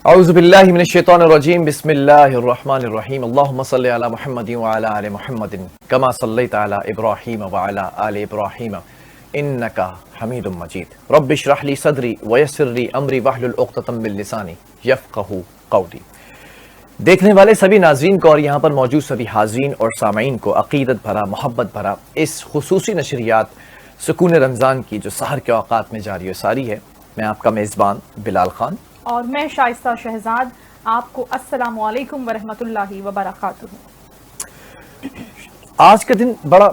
अऊज़ु बिल्लाहि मिनश्शैतानिर्रजीम बिस्मिल्लाहिर्रहमानिर्रहीम अल्लाहुम्मा सल्लि अला मुहम्मदिन व अला आलि मुहम्मदिन कमा सल्लैता अला इब्राहीम व अला आलि इब्राहीम इन्नका हमीदुम मजीद रब्बि इश्रह ली सदरी व यस्सिर ली अमरी वहलुल उक़दतम मिन लिसानी यफ़क़हू क़ौली। देखने वाले सभी नाज़रीन को और यहाँ पर मौजूद सभी हाज़रीन और सामईन को अक़ीदत भरा मोहब्बत भरा इस खुसूसी नशरियात सुकून रमज़ान की जो सहर के औक़ात में जारी व सारी है, मैं आपका मेज़बान बिलाल ख़ान और मैं शाइस्ता शहजाद आपको अस्सलामु अलैकुम वरहमतुल्लाहि वबरकातुहू। आज का दिन बड़ा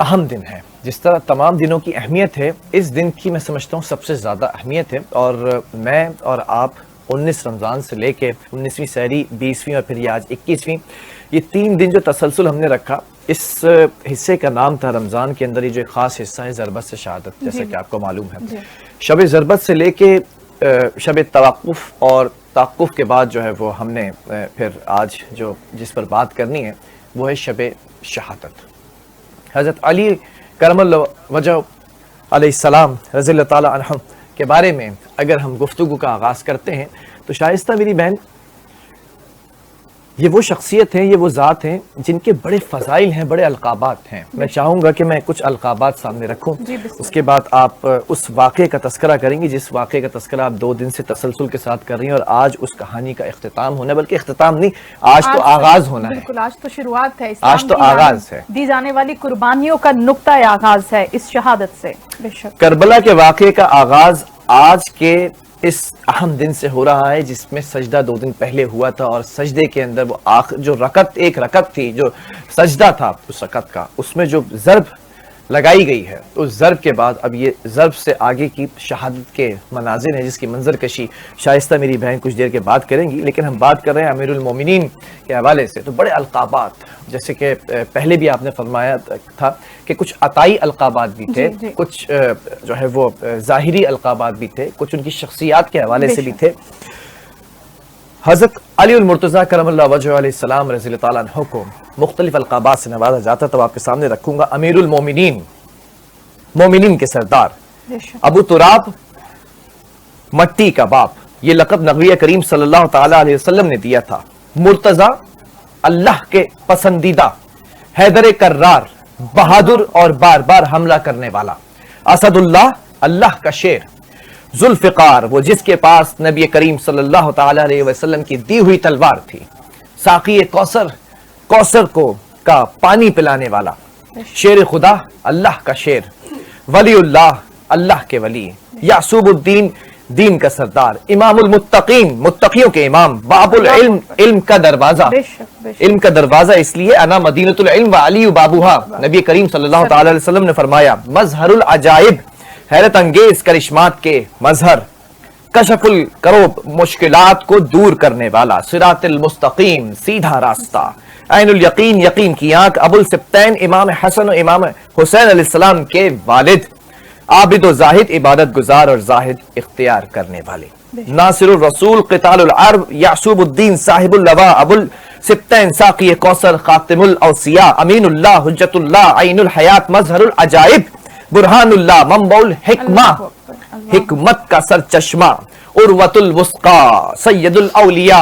अहम दिन है। जिस तरह तमाम दिनों की अहमियत है, इस दिन की मैं समझता हूँ सबसे ज़्यादा अहमियत है। और मैं और आप 19 रमज़ान से लेके 19वीं सहरी, 20वीं और फिर ये आज 21वीं, ये 3 दिन जो तसलसल हमने रखा, इस हिस्से का नाम था रमज़ान के अंदर ये जो एक ख़ास हिस्सा है ज़रबत से शहादत, जैसे कि आपको मालूम है। शब ज़रबत से लेके शब तवक्कुफ़ और तवक्कुफ़ के बाद जो है वो हमने फिर आज जो जिस पर बात करनी है वो है शब शहादत। हज़रत अली करमल्लाहु वजह अलैहिस्सलाम रज़ियल्लाहु ताला अन्हुम के बारे में अगर हम गुफ्तगू का आगाज़ करते हैं तो शाइस्ता मेरी बहन, ये वो शख्सियत हैं, ये वो ज़ात हैं जिनके बड़े फ़ज़ाइल हैं, बड़े अलक़ाबात हैं। मैं चाहूँगा कि मैं कुछ अलक़ाबात सामने रखूँ, उसके बाद आप उस वाक़े का तज़किरा करेंगी जिस वाक़े का तज़किरा आप 2 दिन से तसलसल के साथ कर रही हैं। और आज उस कहानी का इख्तिताम होना है, बल्कि इख्तिताम नहीं, आज तो आगाज़ होना है। बिल्कुल, आज तो शुरुआत है, आज तो आगाज़ है, दी जाने वाली कुर्बानियों का नुक्ता आगाज़ है इस शहादत से। बेशक करबला के वाक़े का आगाज़ आज के इस अहम दिन से हो रहा है, जिसमें सजदा 2 दिन पहले हुआ था। और सजदे के अंदर वो जो रकत, एक रकत थी, जो सजदा था उस रकत का, उसमें जो ज़र्ब लगाई गई है, उस ज़र्ब के बाद अब ये ज़र्ब से आगे की शहादत के मनाज़िर हैं, जिसकी मंजर कशी शाइस्ता मेरी बहन कुछ देर के बाद करेंगी। लेकिन हम बात कर रहे हैं अमीरुल मोमिनीन के हवाले से, तो बड़े अलक़ाबात, जैसे कि पहले भी आपने फरमाया था कि कुछ अताई अलक़ाबात भी थे, कुछ जो है वो ज़ाहिरी अलक़ाबात भी थे, कुछ उनकी शख्सियात के हवाले से भी थे। हज़रत अली मुर्तज़ा करमल्लाहु वजहहु अलैहिस्सलाम रज़ियल्लाहु ताला अन्हु को मुख्तलिफ अलक़ाबात से नवाजा जाता, तो आपके सामने रखूंगा अमीरुल मोमिनीन, मोमिनीन के सरदार, अबू तुराब, मट्टी का बाप, ये लक़ब नबी करीम सल्लल्लाहु ताला अलैहि वसल्लम ने दिया था। मुर्तज़ा, अल्लाह के पसंदीदा, हैदर कर्रार, बहादुर और बार बार हमला करने वाला, असदुल्लाह, अल्लाह का शेर, जुल्फ़िकार, वो जिसके पास नबी करीम सल्लल्लाहु ताला अलैहि वसल्लम की दी हुई तलवार थी, साक़ी कौसर, कौसर को का पानी पिलाने वाला, शेर खुदा, अल्लाह का शेर, वलीउल्लाह, अल्लाह के वली, यासूबुद्दीन, दीन का सरदार, इमामुल मुत्तकीन, मुत्तकियों के इमाम, बाबुल इल्म, इल्म का दरवाजा। इल्म का दरवाजा इसलिए अना मदीनतुल इल्म व अली बाबूहा, नबी करीम सल्लल्लाहु ताला अलैहि वसल्लम ने फरमाया, मजहरुल अजाइब, हैरत अंगेज करिश्मात के मजहर, कशफुल करोब, मुश्किलात को दूर करने वाला, सिरातुल मुस्तकीम, सीधा रास्ता, ऐनुल यकीन, यकीन की आंख, अबुल सिब्तैन, इमाम हसन और इमाम हुसैन अलैहिस्सलाम के वालिद, आबिद और जाहिद, इबादत गुजार और जाहिद इख्तियार करने वाले, नासिरुर रसूल, क़ितालुल अरब, यासूबुद्दीन, साहिबुल लवा, अबुल सिब्तैन, साक़ी कौसर, खातिमुल औसिया, अमीनुल्लाह, हुज्जतुल्लाह, ऐनुल हयात, मजहरुल अजाइब, बुरहानुल्लाह, मंबउल हिकमा, हिकमत का सर चश्मा, उर्वतुल वुस्का, सैयदुल औलिया,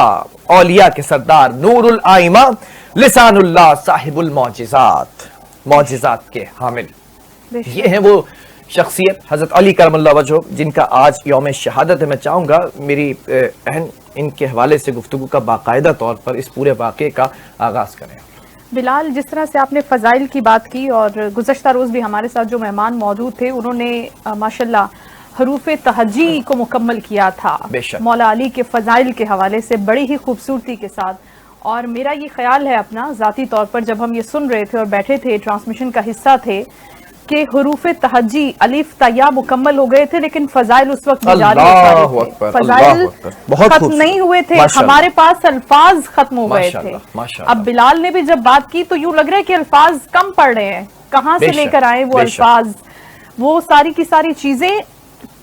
औलिया के सरदार, नूरुल आइमा, लिसानुल्लाह, साहिबुल मौजिज़ात, मौजिज़ात के हामिल। ये हैं वो शख्सियत हज़रत अली करमल्लाहु वजहहु जिनका आज यौम शहादत है। मैं चाहूँगा मेरी बहन इनके हवाले से गुफ्तगू का बाकायदा तौर पर इस पूरे वाक़े का आगाज़ करें। बिलाल, जिस तरह से आपने फ़ज़ाइल की बात की और गुज़श्ता रोज़ भी हमारे साथ जो मेहमान मौजूद थे उन्होंने माशाल्लाह हरूफ तहज्जी को मुकम्मल किया था मौला अली के फ़ज़ाइल के हवाले से बड़ी ही खूबसूरती के साथ। और मेरा ये ख्याल है अपना ज़ाती तौर पर, जब हम ये सुन रहे थे और बैठे थे, ट्रांसमिशन का हिस्सा थे, कि हरूफ तहज्जी अलिफ तया मुकम्मल हो गए थे, लेकिन फ़ज़ाइल उस वक्त जारी थे, फ़ज़ाइल खत्म नहीं हुए थे, हमारे पास अल्फाज खत्म हो गए थे। अब बिलाल ने भी जब बात की तो यूं लग रहा है कि अल्फाज कम पड़ रहे हैं, कहाँ से लेकर आए वो अल्फाज, वो सारी की सारी चीजें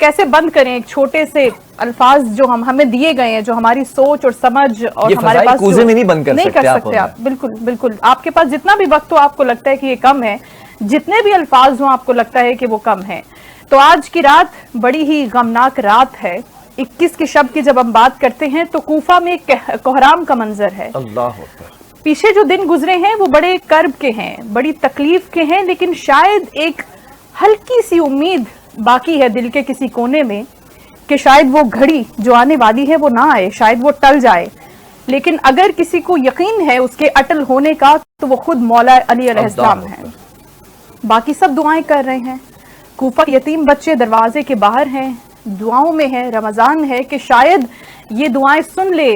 कैसे बंद करें। एक छोटे से अल्फाज जो हमें दिए गए हैं, जो हमारी सोच और समझ और हमारे पास नहीं बंद कर सकते आप। बिल्कुल बिल्कुल, आपके पास जितना भी वक्त हो आपको लगता है कि ये कम है, जितने भी अल्फाज हो आपको लगता है कि वो कम है। तो आज की रात बड़ी ही गमनाक रात है, 21 के शब की जब हम बात करते हैं तो कूफा में कोहराम का मंजर है। अल्लाह अकबर। पीछे जो दिन गुजरे हैं वो बड़े कर्ब के हैं, बड़ी तकलीफ के हैं, लेकिन शायद एक हल्की सी उम्मीद बाकी है दिल के किसी कोने में कि शायद वो घड़ी जो आने वाली है वो ना आए, शायद वो टल जाए। लेकिन अगर किसी को यकीन है उसके अटल होने का तो वो खुद मौला अली अलैहिस्सलाम हैं। बाकी सब दुआएं कर रहे हैं। कूफा यतीम बच्चे दरवाजे के बाहर हैं, दुआओं में है, रमजान है कि शायद ये दुआएं सुन ले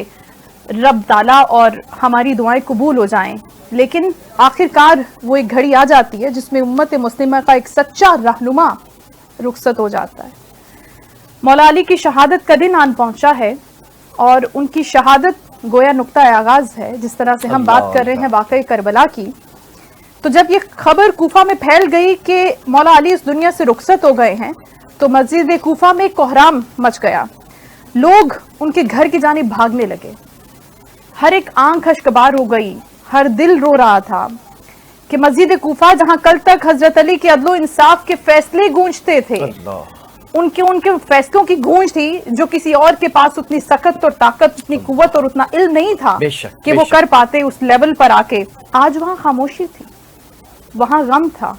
रब ताला और हमारी दुआएं कबूल हो जाएं। लेकिन आखिरकार वो एक घड़ी आ जाती है जिसमें उम्मत मुस्लिमा का एक सच्चा रहनुमा रुखसत हो जाता है। मौला अली की शहादत का दिन आन पहुंचा है और उनकी शहादत गोया नुक्ता आगाज है। जिस तरह से हम बात कर रहे हैं वाक़ई करबला की, तो जब ये खबर कूफा में फैल गई कि मौला अली इस दुनिया से रुखसत हो गए हैं तो मस्जिद कूफा में कोहराम मच गया। लोग उनके घर की जानिब भागने लगे, हर एक आंख अश्कबार हो गई, हर दिल रो रहा था कि मस्जिद कूफा जहां कल तक हजरत अली के अदलो इंसाफ के फैसले गूंजते थे, उनके फैसलों की गूंज थी जो किसी और के पास उतनी सख्त और ताकत, उतनी कुव्वत और उतना इल्म नहीं था कि वो कर पाते उस लेवल पर आके। आज वहां खामोशी थी, वहां गम था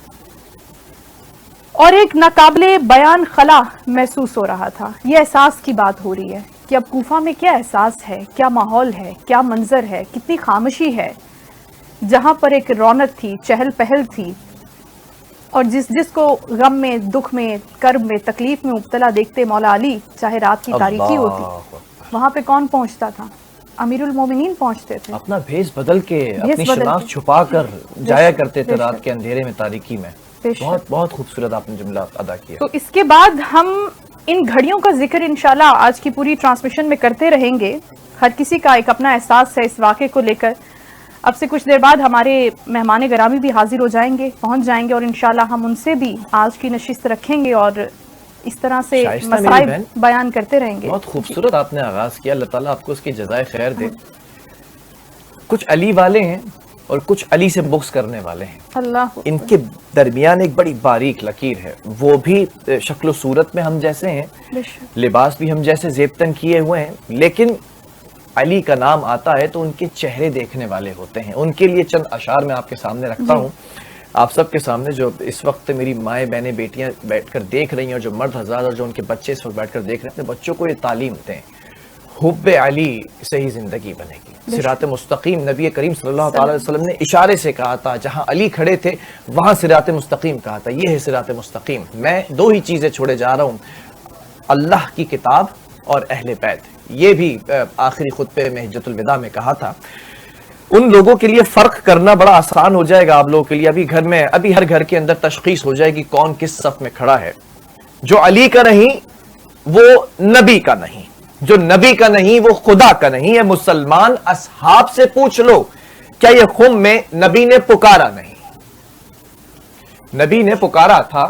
और एक नाकाबिले बयान खला महसूस हो रहा था। ये एहसास की बात हो रही है कि अब कूफा में क्या एहसास है, क्या माहौल है, क्या मंजर है, कितनी खामोशी है। जहां पर एक रौनक थी, चहल पहल थी और जिसको गम में, दुख में, कर्ब में, तकलीफ में मुब्तला देखते मौला अली चाहे रात की तारीकी होती, वहां पे कौन पहुंचता था? अमीरुल मोमिनीन पहुंचते थे। अपना भेष बदल के, अपनी शनाख्त छुपा कर जाया करते थे रात के अंधेरे में, तारीकी में। बहुत बहुत खूबसूरत आपने जुमला अदा किया। तो इसके बाद हम इन घड़ियों का जिक्र इंशाल्लाह आज की पूरी ट्रांसमिशन में करते रहेंगे। हर किसी का एक अपना एहसास है इस वाक़े को लेकर। अब से कुछ देर बाद हमारे मेहमान गिरामी भी हाजिर हो जाएंगे, पहुंच जाएंगे और इंशाल्लाह हम उनसे भी आज की नशिस्त रखेंगे और इस तरह से मसाइब बयान करते रहेंगे। बहुत खूबसूरत आपने आगाज किया, अल्लाह ताला आपको उसकी जज़ाए खैर दे। कुछ अली वाले हैं और कुछ अली से बुग़्ज़ करने वाले हैं। अल्लाह, इनके दरमियान एक बड़ी बारीक लकीर है। वो भी शक्ल सूरत में हम जैसे हैं, लिबास भी हम जैसे ज़ेबतन किए हुए हैं, लेकिन अली का नाम आता है तो उनके चेहरे देखने वाले होते हैं। उनके लिए चंद अशार मैं आपके सामने रखता हूँ, आप सबके सामने, जो इस वक्त मेरी माएँ बहनें बेटियाँ बैठकर देख रही हैं और जो मर्द हज़रात और जो उनके बच्चे इस वक्त बैठकर देख रहे हैं, अपने बच्चों को ये तालीम दें, हुब्बे अली से ही ज़िंदगी बनेगी। सिरात मुस्तकीम नबी करीम सल्लल्लाहु अलैहि वसल्लम ने इशारे से कहा था, जहाँ अली खड़े थे वहाँ सिरात मुस्तकीम कहा था। ये है सिरात मुस्तकीम। मैं दो ही चीज़ें छोड़े जा रहा हूँ, अल्लाह की किताब और अहले बैत। ये भी आखिरी खुतबे में हिज्जतुल विदा में कहा था। उन लोगों के लिए फ़र्क करना बड़ा आसान हो जाएगा आप लोगों के लिए। अभी घर में, अभी हर घर के अंदर तशखीस हो जाएगी कौन किस सफ में खड़ा है। जो अली का नहीं वो नबी का नहीं, जो नबी का नहीं वो खुदा का नहीं है। मुसलमान असहाब से पूछ लो, क्या ये खुम में नबी ने पुकारा नहीं? नबी ने पुकारा था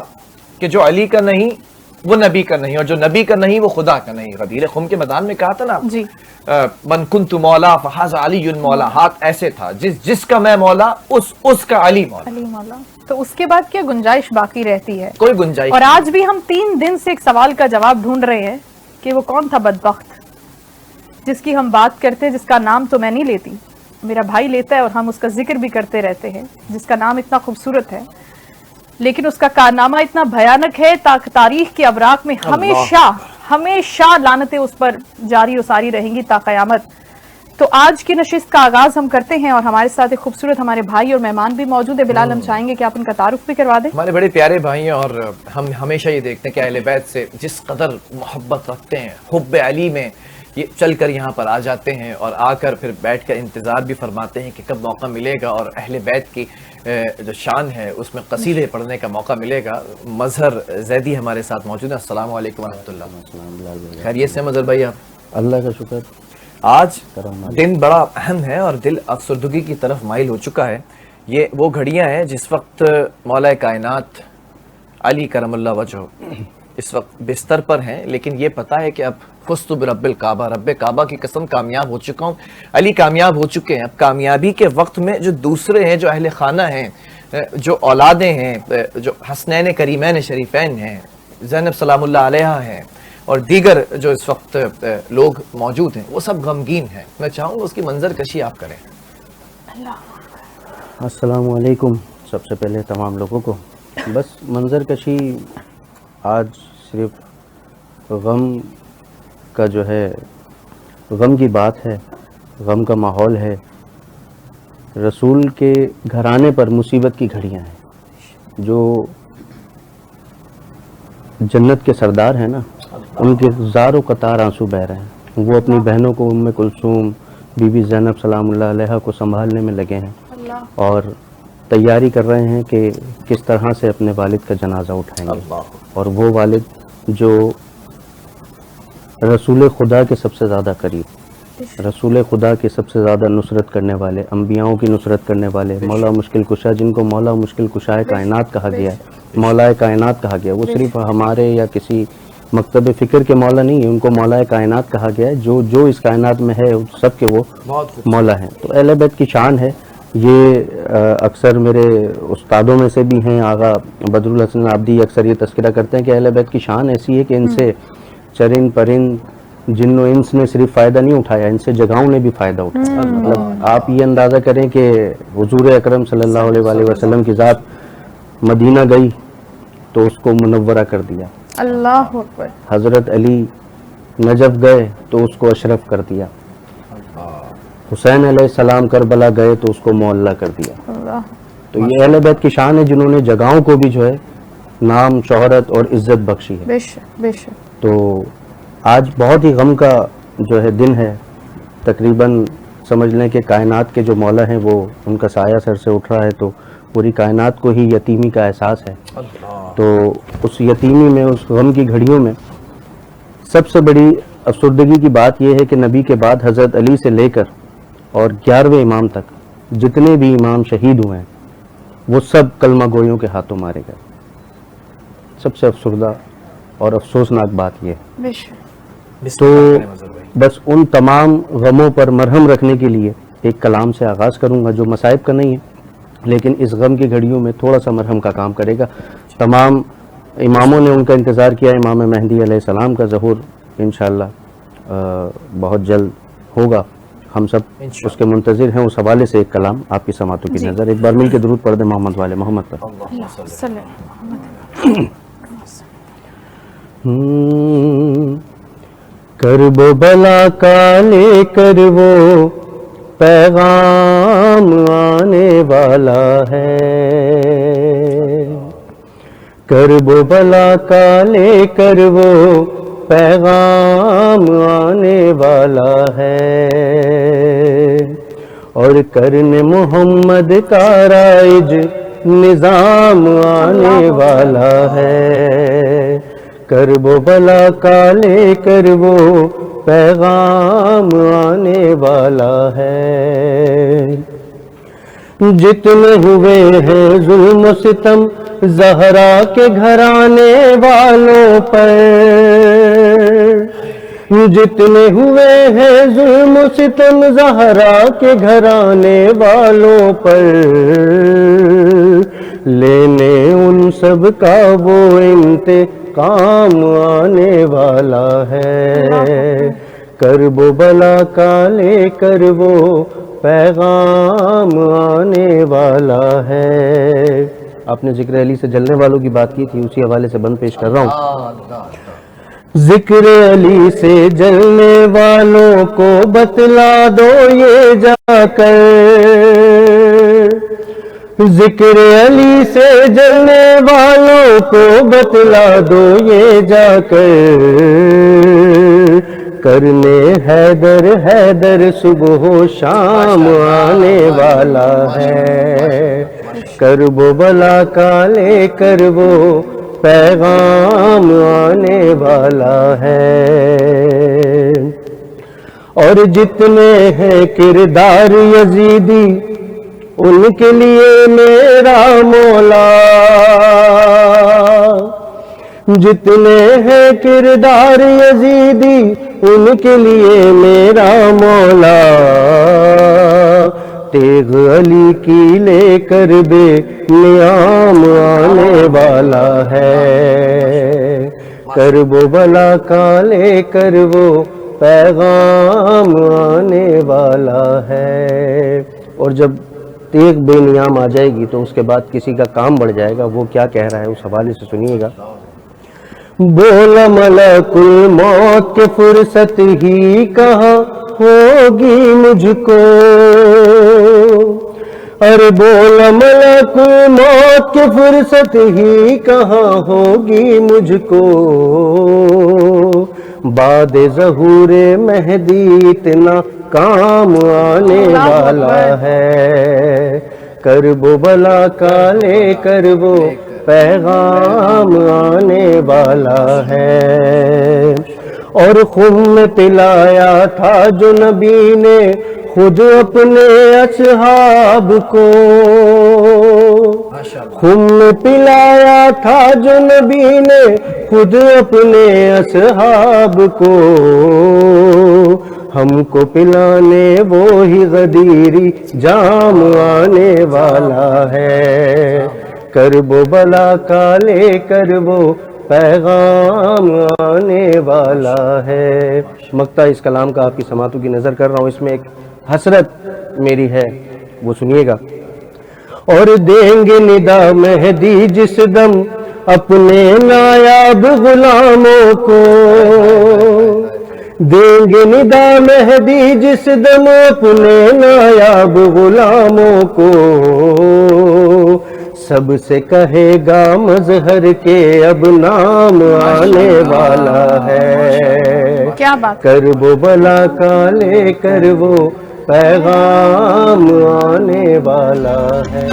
कि जो अली का नहीं वो नबी का नहीं और जो नबी का नहीं वो खुदा का नहीं। गदीर खुम के मैदान में कहा था ना जी, मन कुन्तु मौला फहाज़ा अलीयुन मौला। हाथ ऐसे था, जिसका मैं मौला उसका अली मौला। तो उसके बाद क्या गुंजाइश बाकी रहती है? कोई गुंजाइश। और आज भी हम 3 दिन से एक सवाल का जवाब ढूंढ रहे हैं कि वो कौन था बदबख्त जिसकी हम बात करते हैं, जिसका नाम तो मैं नहीं लेती, मेरा भाई लेता है और हम उसका जिक्र भी करते रहते हैं, जिसका नाम इतना खूबसूरत है लेकिन उसका कारनामा इतना भयानक है तारीख के अवराक में हमेशा लानतें उस पर जारी और सारी रहेंगी ता क़यामत। तो आज की नशिस्त का आगाज हम करते हैं और हमारे साथ एक खूबसूरत हमारे भाई और मेहमान भी मौजूद है। बिलाल, हम चाहेंगे कि आप उनका तारुफ भी करवा दें। हमारे बड़े प्यारे भाई हैं और हम हमेशा ये देखते हैं कि अहले बैत से जिस कदर मोहब्बत रखते हैं, हुब्बे अली में ये चल कर यहाँ पर आ जाते हैं और आकर फिर बैठ कर इंतज़ार भी फरमाते हैं कि कब मौका मिलेगा और अहले बैत की जो शान है उसमें कसीदे पढ़ने का मौका मिलेगा। मजहर जैदी हमारे साथ मौजूद है। अस्सलाम वालेकुम रहमतुल्लाह। खैरियत से मजहर भाई? आप? अल्लाह का शुक्र। आज दिन बड़ा अहम है और दिल अफसरदगी की तरफ माइल हो चुका है। ये वो घड़ियां हैं जिस वक्त मौला कायनात अली करमुल्लाह वजह इस वक्त बिस्तर पर हैं, लेकिन ये पता है कि अब फुस्तु बिरब्बिल काबा, रब्बे काबा की कसम कामयाब हो चुका हूँ, अली कामयाब हो चुके हैं। अब कामयाबी के वक्त में जो दूसरे हैं, जो अहले खाना हैं, जो औलादें हैं, जो हसनैन करीमैन शरीफैन हैं, ज़ैनब सलामुल्लाह अलैहा हैं, اور دیگر جو اس وقت لوگ موجود ہیں وہ سب غمگین ہیں. میں چاہوں گا اس کی منظر کشی آپ کریں. السلام علیکم. سب سے پہلے تمام لوگوں کو بس منظر کشی آج صرف غم کا جو ہے غم کی بات ہے, غم کا ماحول ہے. رسول کے گھرانے پر مصیبت کی گھڑیاں ہیں. جو جنت کے سردار ہیں نا, ان کے زار و قطار آنسو بہ رہے ہیں. وہ اپنی بہنوں کو ام کلثوم, بی بی زینب سلام اللہ علیہا کو سنبھالنے میں لگے ہیں اور تیاری کر رہے ہیں کہ کس طرح سے اپنے والد کا جنازہ اٹھائیں گے. اور وہ والد جو رسول خدا کے سب سے زیادہ قریب, رسول خدا کی سب سے زیادہ نصرت کرنے والے, انبیاؤں کی نصرت کرنے والے, مولا مشکل کشا, جن کو مولا مشکل کشائے کائنات کہا گیا ہے, مولا کائنات کہا گیا. وہ صرف ہمارے یا کسی مکتب فکر کے مولا نہیں ہے, ان کو مولا کائنات کہا گیا ہے. جو اس کائنات میں ہے سب کے وہ مولا ہیں. تو اہل بیت کی شان ہے یہ. اکثر میرے استادوں میں سے بھی ہیں, آغا بدر الحسن عابدی اکثر یہ تذکرہ کرتے ہیں کہ اہل بیت کی شان ایسی ہے کہ ان سے چرند پرند جن و انس نے صرف فائدہ نہیں اٹھایا, ان سے جگہوں نے بھی فائدہ اٹھایا. مطلب آپ یہ اندازہ کریں کہ حضور اکرم صلی اللہ علیہ وآلہ وسلم کی ذات مدینہ گئی تو اس کو منورہ کر دیا. اللہ اکبر. حضرت علی نجف گئے تو اس کو اشرف کر دیا. حسین علیہ السلام کربلا گئے تو اس کو معلّہ کر دیا. تو یہ اہل بیت کی شان ہے جنہوں نے جگہوں کو بھی جو ہے نام, شہرت اور عزت بخشی ہے. بے شک. تو آج بہت ہی غم کا جو ہے دن ہے. تقریباً سمجھ لیں کہ کائنات کے جو مولا ہیں وہ ان کا سایہ سر سے اٹھ رہا ہے, تو پوری کائنات کو ہی یتیمی کا احساس ہے. تو اس یتیمی میں, اس غم کی گھڑیوں میں سب سے بڑی افسردگی کی بات یہ ہے کہ نبی کے بعد حضرت علی سے لے کر اور 11ویں امام تک جتنے بھی امام شہید ہوئے ہیں وہ سب کلمہ گویوں کے ہاتھوں مارے گئے. سب سے افسردہ اور افسوسناک بات یہ ہے. تو بس ان تمام غموں پر مرہم رکھنے کے لیے ایک کلام سے آغاز کروں گا جو مصائب کا نہیں ہے لیکن اس غم کی گھڑیوں میں تھوڑا سا مرہم کا کام کرے گا. تمام اماموں نے ان کا انتظار کیا. امام مہدی علیہ السلام کا ظہور انشاءاللہ بہت جلد ہوگا. ہم سب اس کے منتظر ہیں. اس حوالے سے ایک کلام آپ کی سماعتوں کی نظر. ایک بار مل کے درود پڑھ دیں محمد والے محمد پر. کرب و بلا کا لے کر وہ پیغام آنے والا ہے. کرب و بلا کا لے کر وہ پیغام آنے والا ہے اور کرن محمد کا رائج نظام آنے والا ہے. کرب و بلا کا لے کر وہ پیغام آنے والا ہے. جتنے ہوئے ہیں ظلم و ستم زہرا کے گھرانے والوں پر, جتنے ہوئے ہیں ظلم و ستم زہرا کے گھرانے والوں پر, لینے ان سب کا وہ انتقام آنے والا ہے. کرب و بلا کا لے کر وہ پیغام آنے والا ہے. آپ نے ذکر علی سے جلنے والوں کی بات کی تھی, اسی حوالے سے بند پیش کر رہا ہوں. ذکر علی سے جلنے والوں کو بتلا دو یہ جا کر, ذکر علی سے جلنے والوں کو بتلا دو یہ جا کر, کرنے حیدر حیدر صبح و شام آنے والا ہے. کرب و بلا کا لے کر وہ پیغام آنے والا ہے. اور جتنے ہیں کردار یزیدی ان کے لیے میرا مولا, جتنے ہیں کردار یزیدی ان کے لیے میرا مولا. تیغ علی کی لے کر بے نیام آنے والا ہے. کرب بلا کا لے کر وہ پیغام آنے والا ہے. اور جب ایک بے نیام آ جائے گی تو اس کے بعد کسی کا کام بڑھ جائے گا. وہ کیا کہہ رہا ہے اس حوالے سے سنیے گا. بولا ملک الموت کے فرصت ہی کہاں ہوگی مجھ کو, ارے بولا ملک الموت کی فرصت ہی کہاں ہوگی مجھ کو, بعد ظہور مہدی اتنا کام آنے والا ہے. کرب بلا کا لے کر وہ پیغام آنے والا ہے. اور خم میں پلایا تھا جو نبی نے خود اپنے اصحاب کو, خم میں پلایا تھا جو نبی نے خود اپنے اصحاب کو, ہم کو پلانے وہی غدیری جام آنے والا ہے. کرب بلا کا لے کر وہ پیغام آنے والا ہے. مقطع اس کلام کا آپ کی سماعتوں کی نظر کر رہا ہوں. اس میں ایک حسرت میری ہے, وہ سنیے گا. اور دیں گے ندا مہدی جس دم اپنے نایاب غلاموں کو, دیں گے ندا مہدی جس دم اپنے نایاب غلاموں کو, سب سے کہے گا مظہر کے اب نام آنے والا ہے. کیا بات. کرب بلا کا لے کر وہ پیغام آنے والا ہے.